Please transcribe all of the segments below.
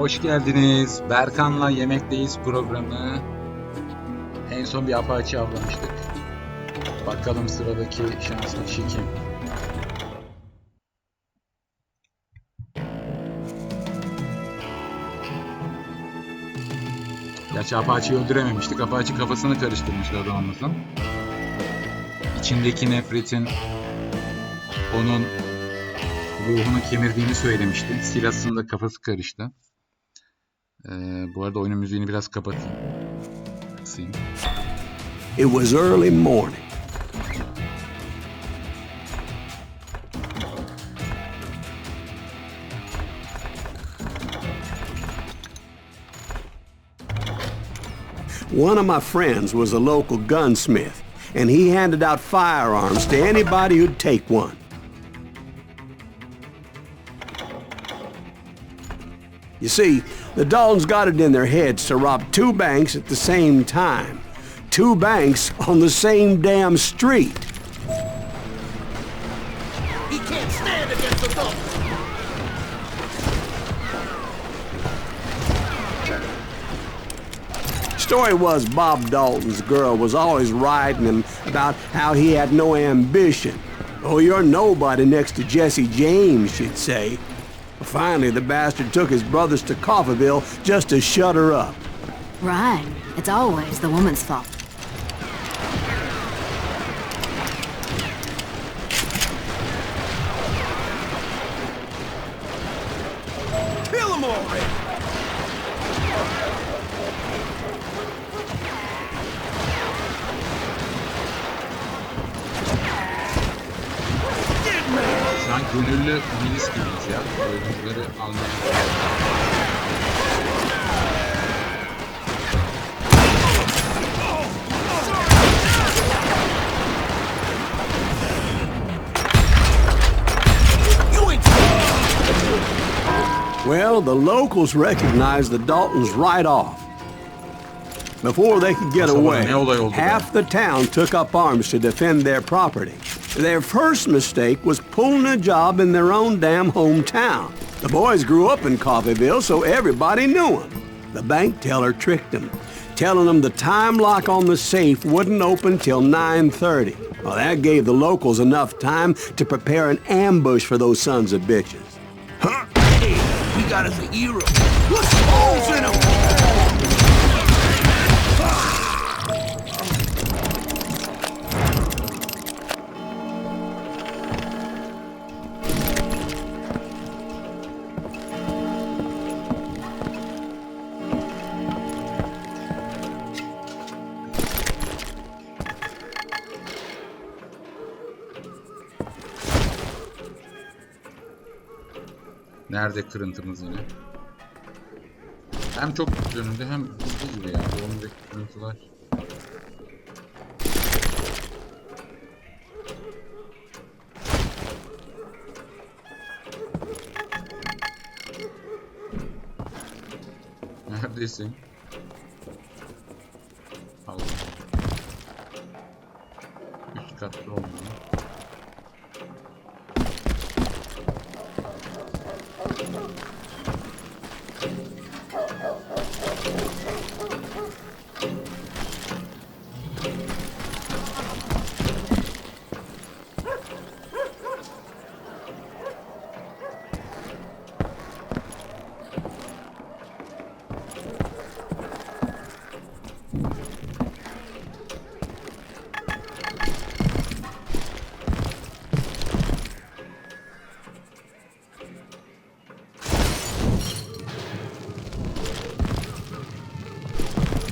Hoş geldiniz. Berkan'la Yemekteyiz programı. En son bir apaçi avlamıştık. Bakalım sıradaki şanslı kişi kim? Gerçi apaçiyi öldürememiştik. Apaçi kafasını karıştırmıştı adamımızın. İçindeki nefretin onun ruhunu kemirdiğini söylemişti. Silas'ın da kafası karıştı. Bu arada oyunun müziğini biraz kapatayım. Kısayım. It was early morning. One of my friends was a local gunsmith, and he handed out firearms to anybody who'd take one. You see, the Daltons got it in their heads to rob two banks at the same time. Two banks on the same damn street. He can't stand against the Daltons. Story was Bob Dalton's girl was always riding him about how he had no ambition. Oh, you're nobody next to Jesse James, she'd say. Finally, the bastard took his brothers to Coffeyville just to shut her up. Right. It's always the woman's fault. Kill him already! Şu an gönüllü milis gibiyiz ya. Oyuncuları almaya. Well, the locals recognized the Daltons right off. Before they could get away, half the town took up arms to defend their property. Their first mistake was pulling a job in their own damn hometown. The boys grew up in Coffeyville, so everybody knew them. The bank teller tricked them, telling them the time lock on the safe wouldn't open till 9:30. Well, that gave the locals enough time to prepare an ambush for those sons of bitches. Huh? Hey, he got us a hero. Put holes in him! Nerede kırıntımız yine? Hem çok önünde hem hızlı gibi ya. Bu önündeki kırıntılar. Neredesin? Allah. Üst katta olmalı.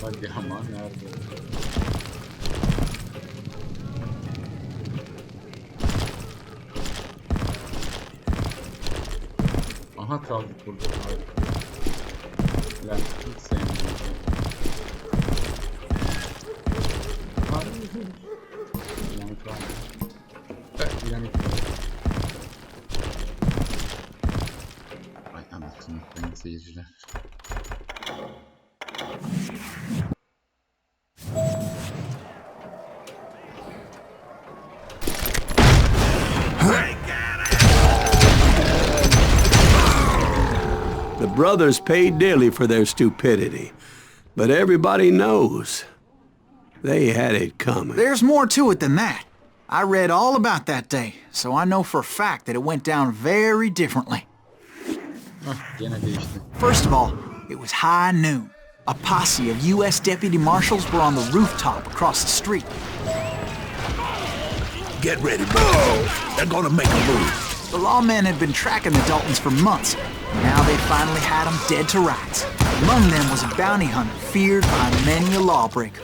Hadi ama nerede? Aha kaldık burada. Lan hiç sevmiyorum. Dinamik var mı? Dinamik var. Ay anasını sayın seyirciler. brothers paid dearly for their stupidity. But everybody knows they had it coming. There's more to it than that. I read all about that day, so I know for a fact that it went down very differently. Gene değişti. First of all, it was high noon. A posse of U.S. deputy marshals were on the rooftop across the street. Get ready, bro. They're gonna make a move. The lawmen had been tracking the Daltons for months. Now they finally had them dead to rights. Among them was a bounty hunter feared by many a lawbreaker.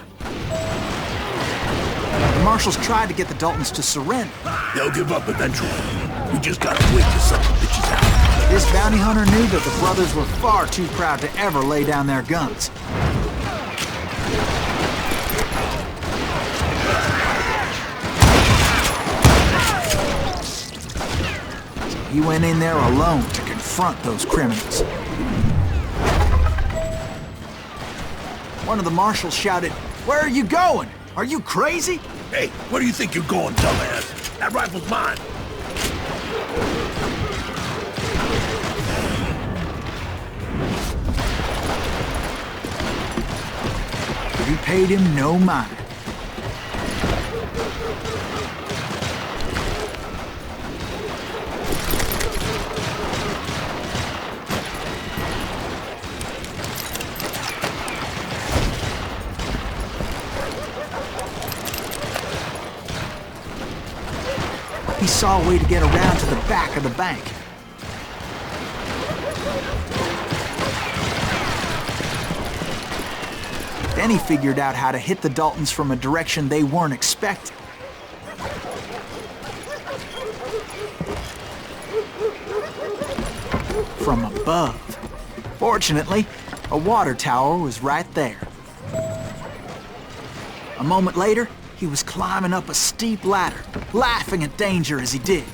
The marshals tried to get the Daltons to surrender. They'll give up eventually. We just gotta wait till something bitches out. This bounty hunter knew that the brothers were far too proud to ever lay down their guns. So he went in there alone to confront those criminals. One of the marshals shouted, "Where are you going? Are you crazy?" Hey, where do you think you're going, dumbass? That rifle's mine. But he paid him no mind. He saw a way to get around to the back of the bank. Then he figured out how to hit the Daltons from a direction they weren't expecting. From above. Fortunately, a water tower was right there. A moment later, he was climbing up a steep ladder, laughing at danger as he did.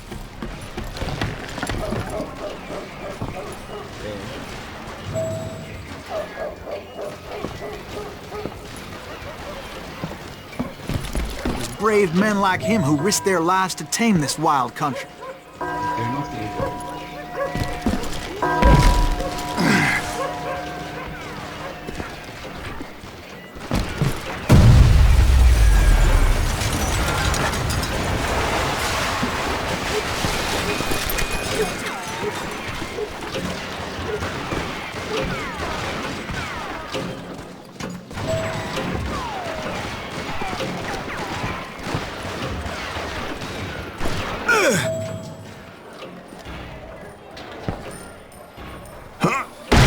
It was brave men like him who risked their lives to tame this wild country. Elmas değil.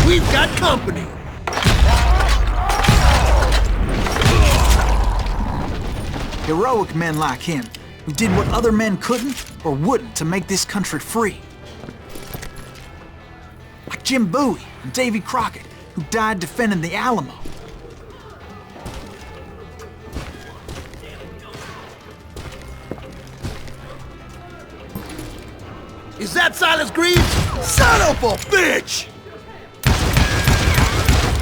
We've got company. Heroic men like him, who did what other men couldn't or wouldn't to make this country free. Like Jim Bowie and Davy Crockett, who died defending the Alamo. Is that Silas Green? Son of a bitch!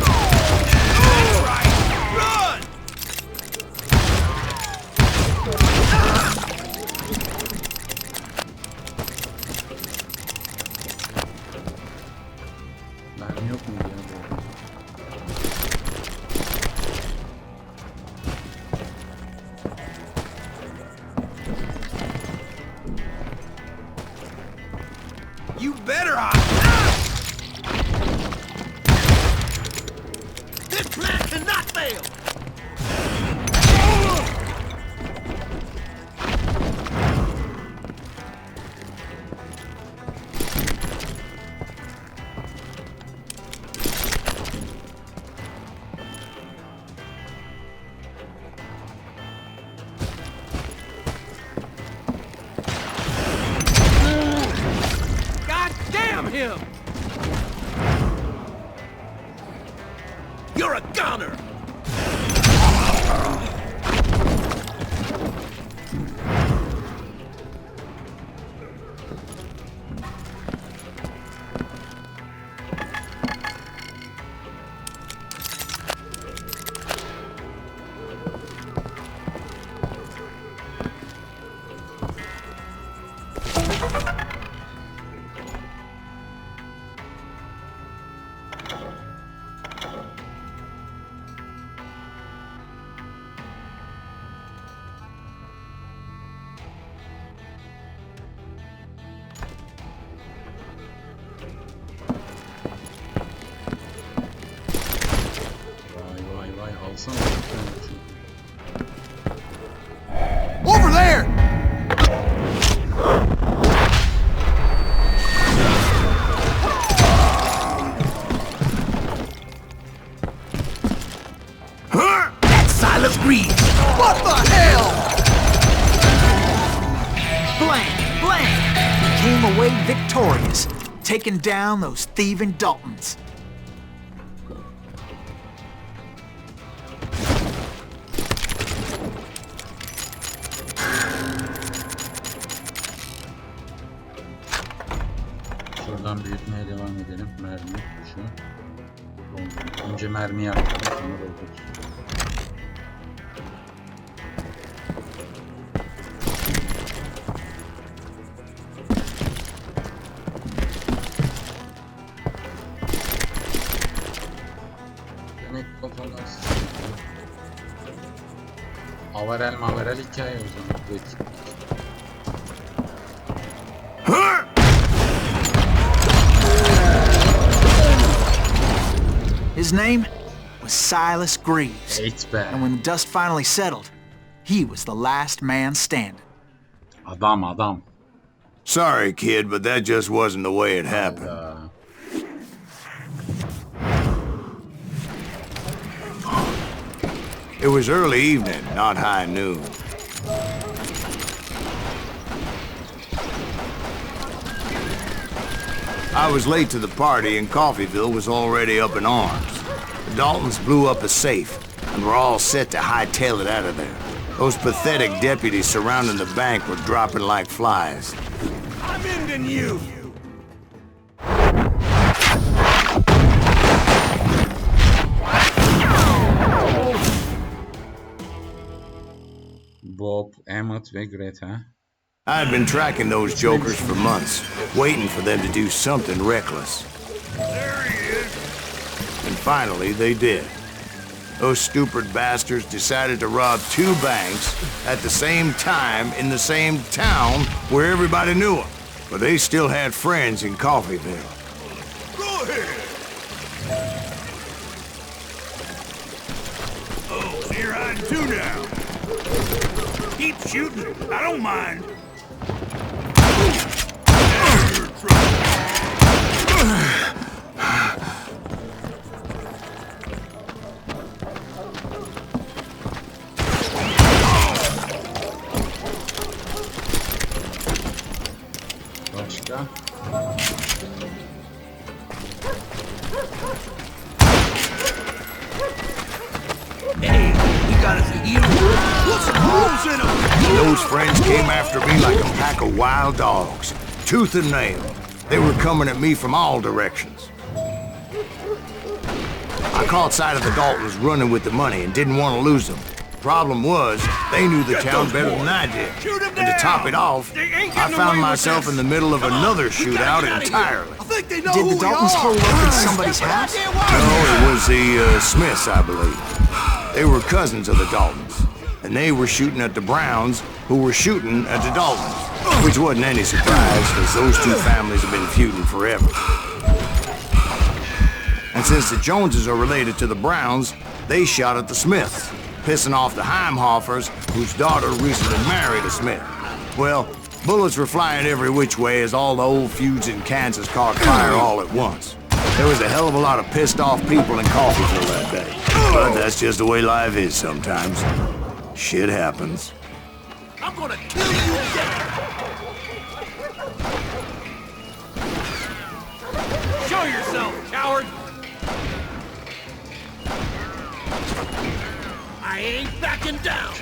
That's right! Run! Mermi yok mu ya bu? You better This plan cannot fail! God damn him! You're a goner! Baksana. Over there! That's Silas Green! What the hell? Blam! Came away victorious, taking down those thieving Daltons. Şuradan büyütmeye devam edelim. Mermi şu. Önce mermi yapalım. Sonra doldururuz. Demek kafalar. Avarel mavarel hikaye o zaman. Peki. His name was Silas Greaves. And when the dust finally settled, he was the last man standing. Adam. Sorry, kid, but that just wasn't the way it happened. It was early evening, not high noon. I was late to the party and Coffeyville was already up in arms. The Daltons blew up a safe and were all set to hightail it out of there. Those pathetic deputies surrounding the bank were dropping like flies. I'm ending you! Bob, Emmett ve Greta. I had been tracking those jokers for months, waiting for them to do something reckless. There he is! And finally, they did. Those stupid bastards decided to rob 2 banks at the same time in the same town where everybody knew them. But they still had friends in Coffeyville. Go ahead! Oh, you're hiding too now. Keep shooting. I don't mind. Başka? Hey, we got us a hero. Put some holes in them. Those friends came after me like a pack of wild dogs, tooth and nail. They were coming at me from all directions. I caught sight of the Daltons running with the money and didn't want to lose them. Problem was, they knew the town better than I did. And to top it off, I found myself in the middle of another shootout entirely. Did the Daltons hole up in somebody's house? No, it was the Smiths, I believe. They were cousins of the Daltons, and they were shooting at the Browns, who were shooting at the Daltons, which wasn't any surprise, because those 2 families have been feuding forever. And since the Joneses are related to the Browns, they shot at the Smiths, pissing off the Heimhoffers, whose daughter recently married a Smith. Well, bullets were flying every which way as all the old feuds in Kansas caught fire all at once. There was a hell of a lot of pissed off people in Coffeyville that day. But that's just the way life is sometimes. Shit happens. I'm gonna kill you dead! Show yourself, coward! I ain't backing down!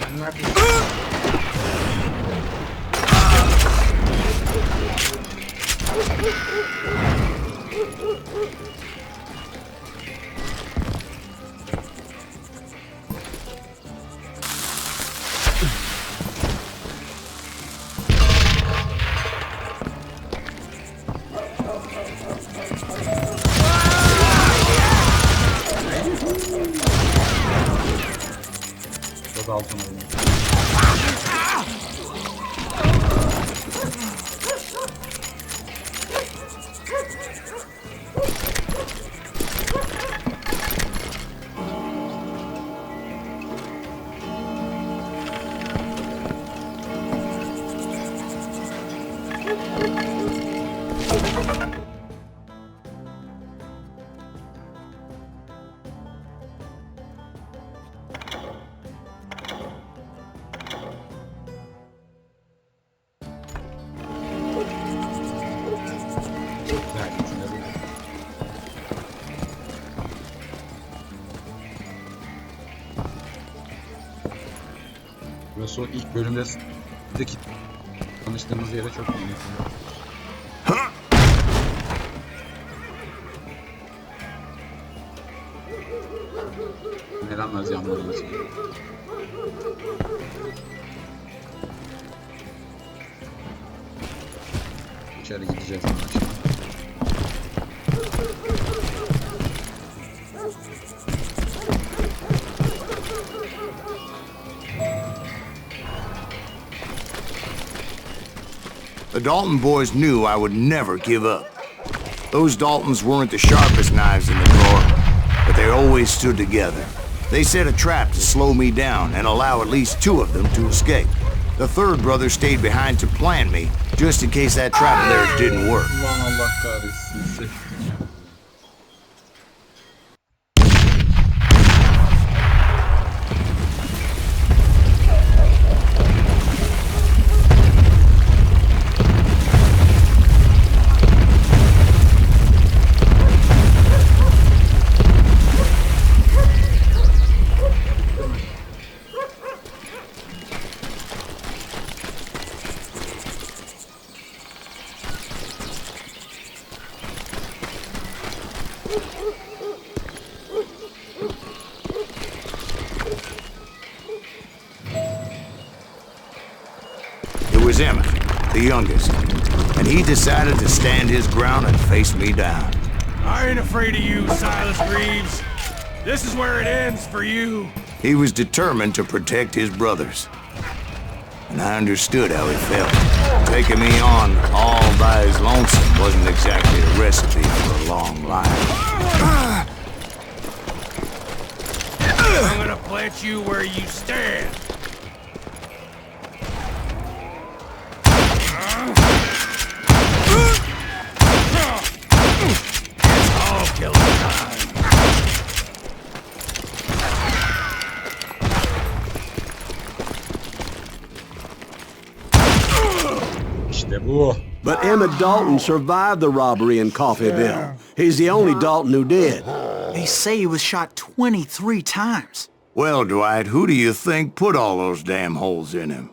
Dalton oyunu. Burası o ilk bölümde tanıştığımız yere çok benziyor. Neden az yanlarımız? İçeri gideceğiz arkadaşlar. The Dalton boys knew I would never give up. Those Daltons weren't the sharpest knives in the drawer, but they always stood together. They set a trap to slow me down and allow at least 2 of them to escape. The third brother stayed behind to plant me, just in case that trap of theirs didn't work. Allah kahretsin. It was Emmett, the youngest, and he decided to stand his ground and face me down. I ain't afraid of you, Silas Reeves. This is where it ends for you. He was determined to protect his brothers. And I understood how he felt. Taking me on all by his lonesome wasn't exactly a recipe for a long life. I'm gonna plant you where you stand. It's all killing time. İşte bu. But Emmett Dalton survived the robbery in Coffeyville. He's the only Dalton who did. They say he was shot 23 times. Well, Dwight, who do you think put all those damn holes in him?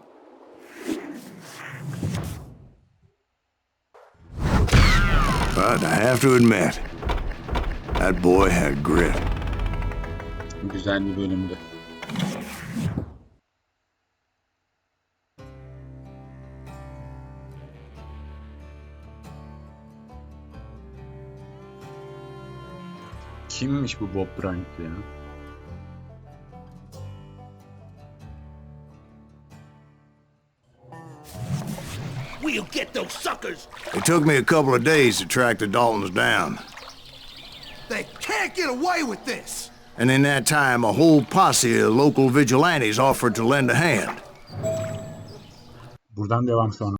But I have to admit, that boy had grit. Güzel bir bölümdü. Kimmiş bu Bob Bryant ya? We'll get those suckers. It took me a couple of days to track the Daltons down. They can't get away with this. And in that time, a whole posse of local vigilantes offered to lend a hand. Buradan devam sonra.